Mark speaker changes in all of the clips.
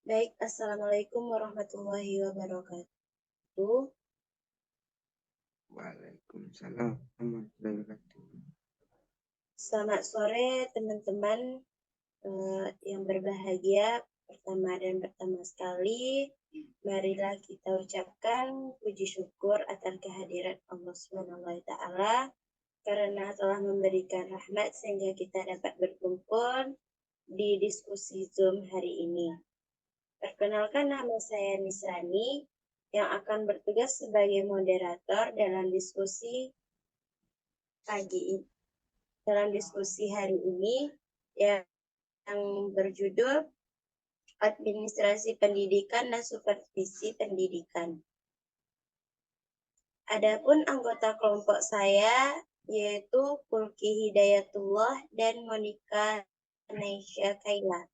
Speaker 1: Baik, Assalamualaikum warahmatullahi wabarakatuh.
Speaker 2: Waalaikumsalam warahmatullahi wabarakatuh.
Speaker 1: Selamat sore teman-teman yang berbahagia. Pertama sekali, marilah kita ucapkan puji syukur atas kehadiran Allah SWT karena telah memberikan rahmat sehingga kita dapat berkumpul di diskusi Zoom hari ini. Perkenalkan, nama saya Nisrani yang akan bertugas sebagai moderator dalam diskusi hari ini yang berjudul Administrasi Pendidikan dan Supervisi Pendidikan. Adapun anggota kelompok saya yaitu Pulki Hidayatullah dan Monica Naisha Kaila.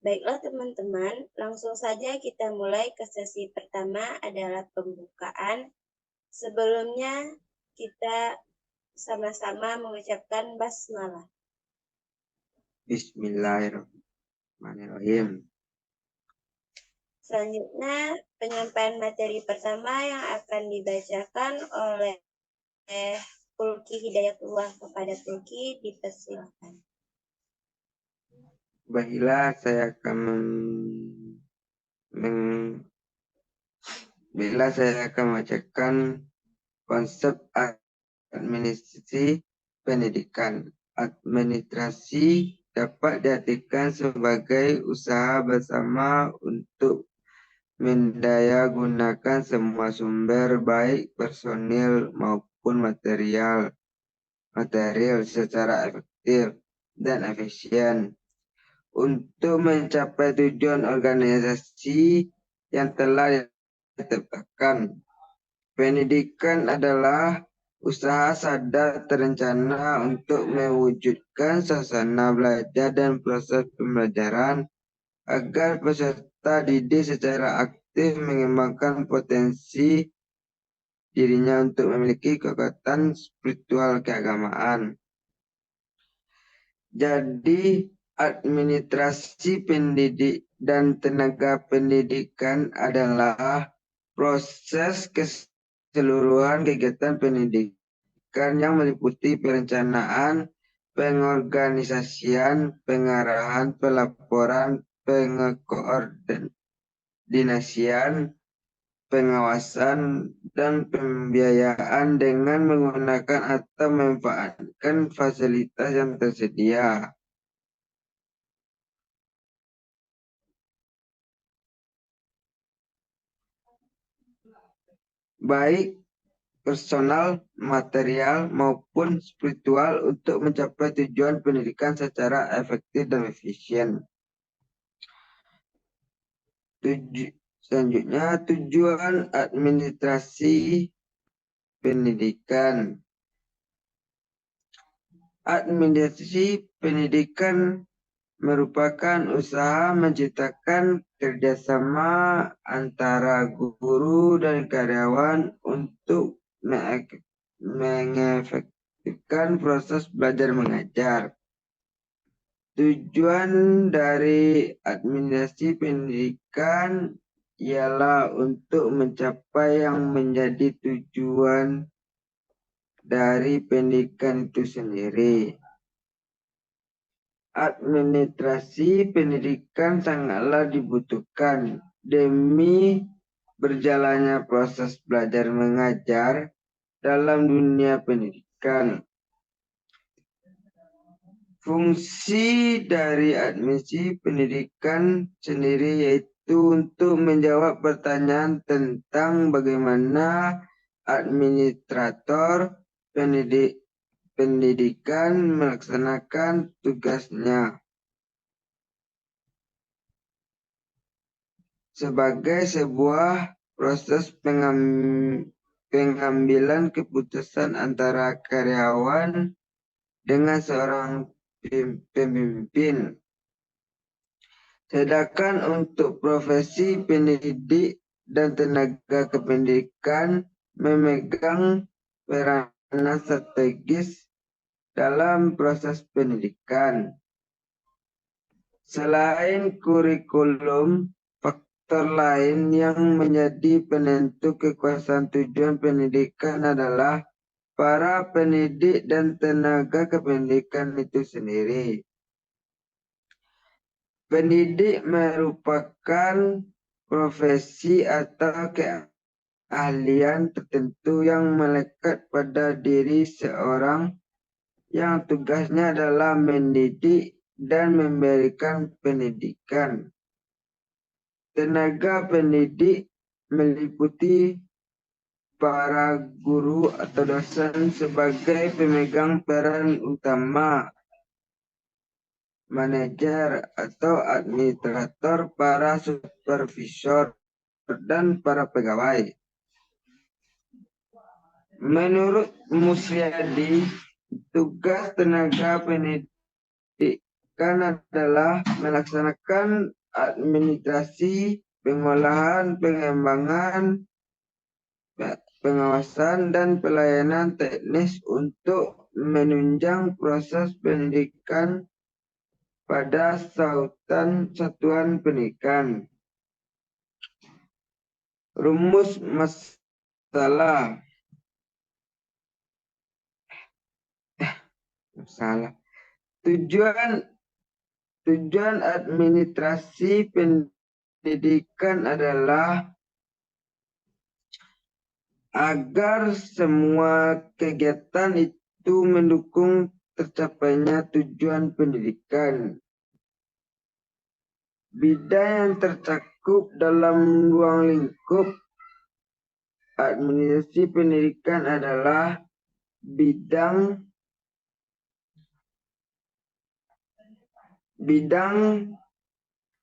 Speaker 1: Baiklah teman-teman, langsung saja kita mulai ke sesi pertama adalah pembukaan. Sebelumnya kita sama-sama mengucapkan basmalah.
Speaker 2: Bismillahirrahmanirrahim.
Speaker 1: Selanjutnya, penyampaian materi pertama yang akan dibacakan oleh Pulki Hidayatullah kepada Pulki, dipersilakan.
Speaker 2: Baiklah, saya akan membacakan konsep administrasi pendidikan. Administrasi dapat diartikan sebagai usaha bersama untuk mendayagunakan semua sumber baik personil maupun material secara efektif dan efisien untuk mencapai tujuan organisasi yang telah ditetapkan. Pendidikan adalah usaha sadar terencana untuk mewujudkan suasana belajar dan proses pembelajaran agar peserta didik secara aktif mengembangkan potensi dirinya untuk memiliki kekuatan spiritual keagamaan. Jadi, administrasi pendidik dan tenaga pendidikan adalah proses keseluruhan kegiatan pendidikan yang meliputi perencanaan, pengorganisasian, pengarahan, pelaporan, pengekoordinasian, pengawasan, dan pembiayaan dengan menggunakan atau memanfaatkan fasilitas yang tersedia. Baik personal, material, maupun spiritual untuk mencapai tujuan pendidikan secara efektif dan efisien. Selanjutnya, tujuan administrasi pendidikan. Administrasi pendidikan merupakan usaha menciptakan kerjasama antara guru dan karyawan untuk mengefektifkan proses belajar mengajar. Tujuan dari administrasi pendidikan ialah untuk mencapai yang menjadi tujuan dari pendidikan itu sendiri. Administrasi pendidikan sangatlah dibutuhkan demi berjalannya proses belajar mengajar dalam dunia pendidikan. Fungsi dari administrasi pendidikan sendiri yaitu untuk menjawab pertanyaan tentang bagaimana administrator pendidikan melaksanakan tugasnya sebagai sebuah proses pengambilan keputusan antara karyawan dengan seorang pemimpin. Sedangkan untuk profesi pendidik dan tenaga kependidikan memegang peranan strategis dalam proses pendidikan. Selain kurikulum, faktor lain yang menjadi penentu kekuasaan tujuan pendidikan adalah para pendidik dan tenaga kependidikan itu sendiri. Pendidik merupakan profesi atau keahlian tertentu yang melekat pada diri seorang yang tugasnya adalah mendidik dan memberikan pendidikan. Tenaga pendidik meliputi para guru atau dosen sebagai pemegang peran utama, manajer atau administrator, para supervisor, dan para pegawai. Menurut Musyadi, tugas tenaga pendidik adalah melaksanakan administrasi, pengolahan, pengembangan, pengawasan, dan pelayanan teknis untuk menunjang proses pendidikan pada satuan pendidikan. Rumus masalah. Tujuan administrasi pendidikan adalah agar semua kegiatan itu mendukung tercapainya tujuan pendidikan. Bidang yang tercakup dalam ruang lingkup administrasi pendidikan adalah bidang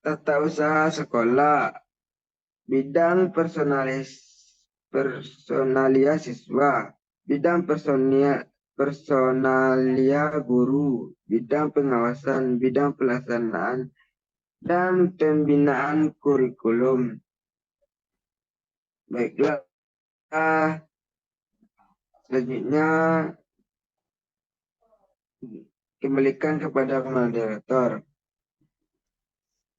Speaker 2: tata usaha sekolah, bidang personalia siswa, bidang personalia guru, bidang pengawasan, bidang pelaksanaan, dan pembinaan kurikulum. Baiklah, selanjutnya kembalikan kepada moderator.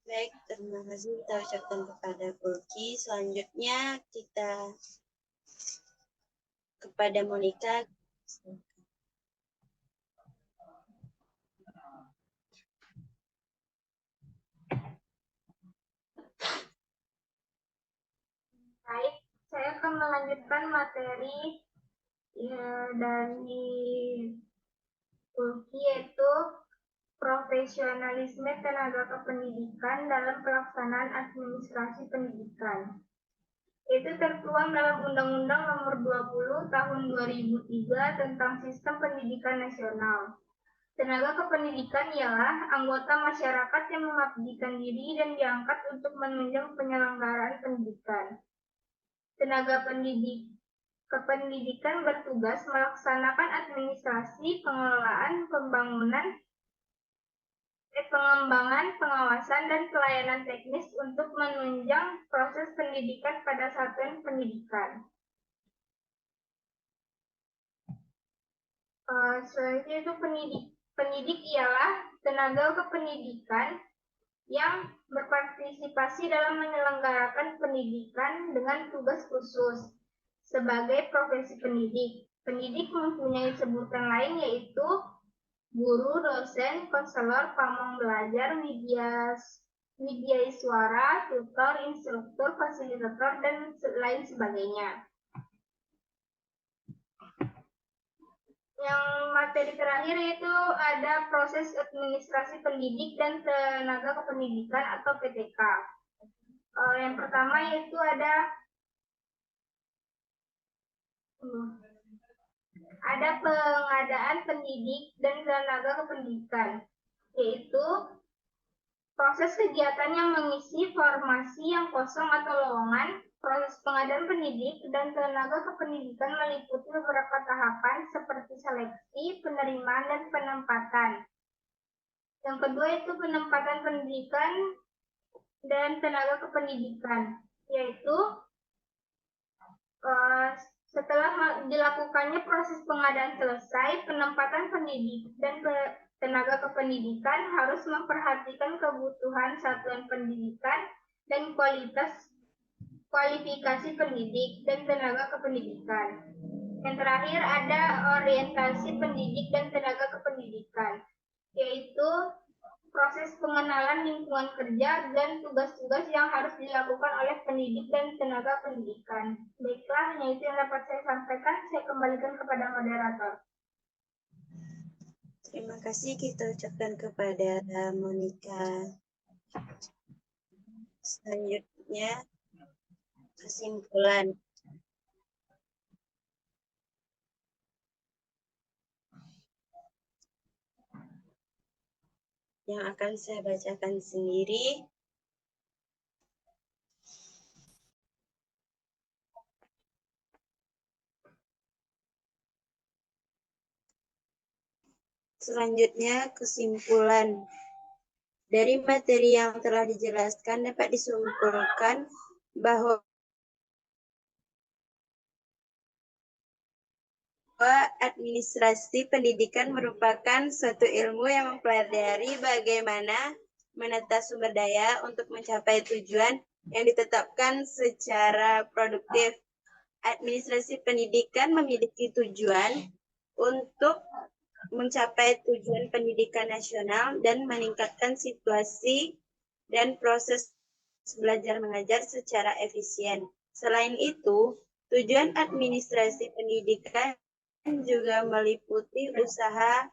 Speaker 1: Baik, terima kasih kita ucapkan kepada Pulki. Selanjutnya kita kepada Monica.
Speaker 3: Baik, saya akan melanjutkan materi dari Pulki, yaitu profesionalisme tenaga kependidikan dalam pelaksanaan administrasi pendidikan. Itu tertuang dalam Undang-Undang Nomor 20 Tahun 2003 tentang Sistem Pendidikan Nasional. Tenaga kependidikan ialah anggota masyarakat yang mengabdikan diri dan diangkat untuk menunjang penyelenggaraan pendidikan. Tenaga kependidikan bertugas melaksanakan administrasi, pengelolaan, pengembangan, pengawasan, dan pelayanan teknis untuk menunjang proses pendidikan pada satuan pendidikan. Selanjutnya itu pendidik ialah tenaga kependidikan yang berpartisipasi dalam menyelenggarakan pendidikan dengan tugas khusus sebagai profesi pendidik. Pendidik mempunyai sebutan lain yaitu guru, dosen, konselor, pamong belajar, widyaswara, tutor, instruktur, fasilitator, dan lain sebagainya. Yang materi terakhir yaitu ada proses administrasi pendidik dan tenaga kependidikan atau PTK. Yang pertama yaitu ada pengadaan pendidik dan tenaga kependidikan, yaitu proses kegiatan yang mengisi formasi yang kosong atau lowongan. Proses pengadaan pendidik dan tenaga kependidikan meliputi beberapa tahapan seperti seleksi, penerimaan, dan penempatan. Yang kedua itu penempatan pendidikan dan tenaga kependidikan, yaitu setelah dilakukannya proses pengadaan selesai, penempatan pendidik dan Tenaga kependidikan harus memperhatikan kebutuhan satuan pendidikan dan kualifikasi pendidik dan tenaga kependidikan. Yang terakhir ada orientasi pendidik dan tenaga kependidikan, yaitu proses pengenalan lingkungan kerja dan tugas-tugas yang harus dilakukan oleh pendidik dan tenaga pendidikan. Baiklah, hanya itu yang dapat saya sampaikan. Saya kembalikan kepada moderator.
Speaker 1: Terima kasih kita ucapkan kepada Monica. Selanjutnya, kesimpulan. Yang akan saya bacakan sendiri. Selanjutnya, kesimpulan. Dari materi yang telah dijelaskan dapat disimpulkan bahwa administrasi pendidikan merupakan suatu ilmu yang mempelajari bagaimana menata sumber daya untuk mencapai tujuan yang ditetapkan secara produktif. Administrasi pendidikan memiliki tujuan untuk mencapai tujuan pendidikan nasional dan meningkatkan situasi dan proses belajar mengajar secara efisien. Selain itu, tujuan administrasi pendidikan juga meliputi usaha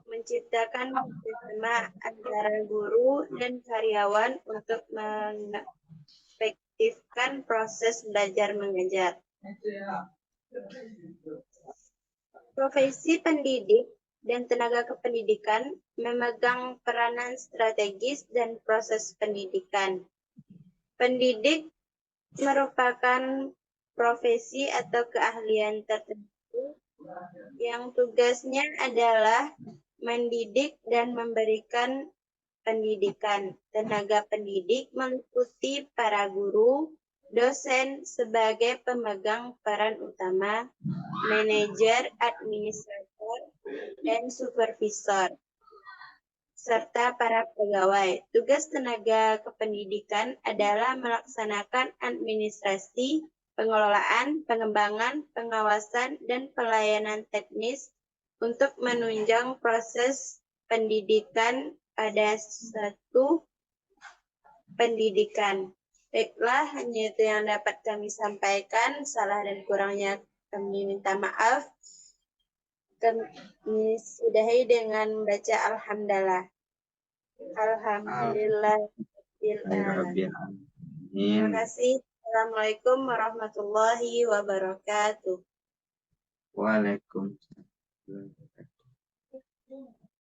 Speaker 1: menciptakan kerjasama antara guru dan karyawan untuk mengefektifkan proses belajar mengajar. Profesi pendidik dan tenaga kependidikan memegang peranan strategis dan proses pendidikan. Pendidik merupakan profesi atau keahlian tertentu yang tugasnya adalah mendidik dan memberikan pendidikan. Tenaga pendidik meliputi para guru, dosen sebagai pemegang peran utama, manajer, administrator, dan supervisor, serta para pegawai. Tugas tenaga kependidikan adalah melaksanakan administrasi, pengelolaan, pengembangan, pengawasan, dan pelayanan teknis untuk menunjang proses pendidikan pada suatu pendidikan. Baiklah, hanya itu yang dapat kami sampaikan. Salah dan kurangnya kami minta maaf. Kami sudahi dengan membaca Alhamdulillah. Alhamdulillah. Terima kasih. Assalamualaikum warahmatullahi wabarakatuh.
Speaker 2: Waalaikumsalam.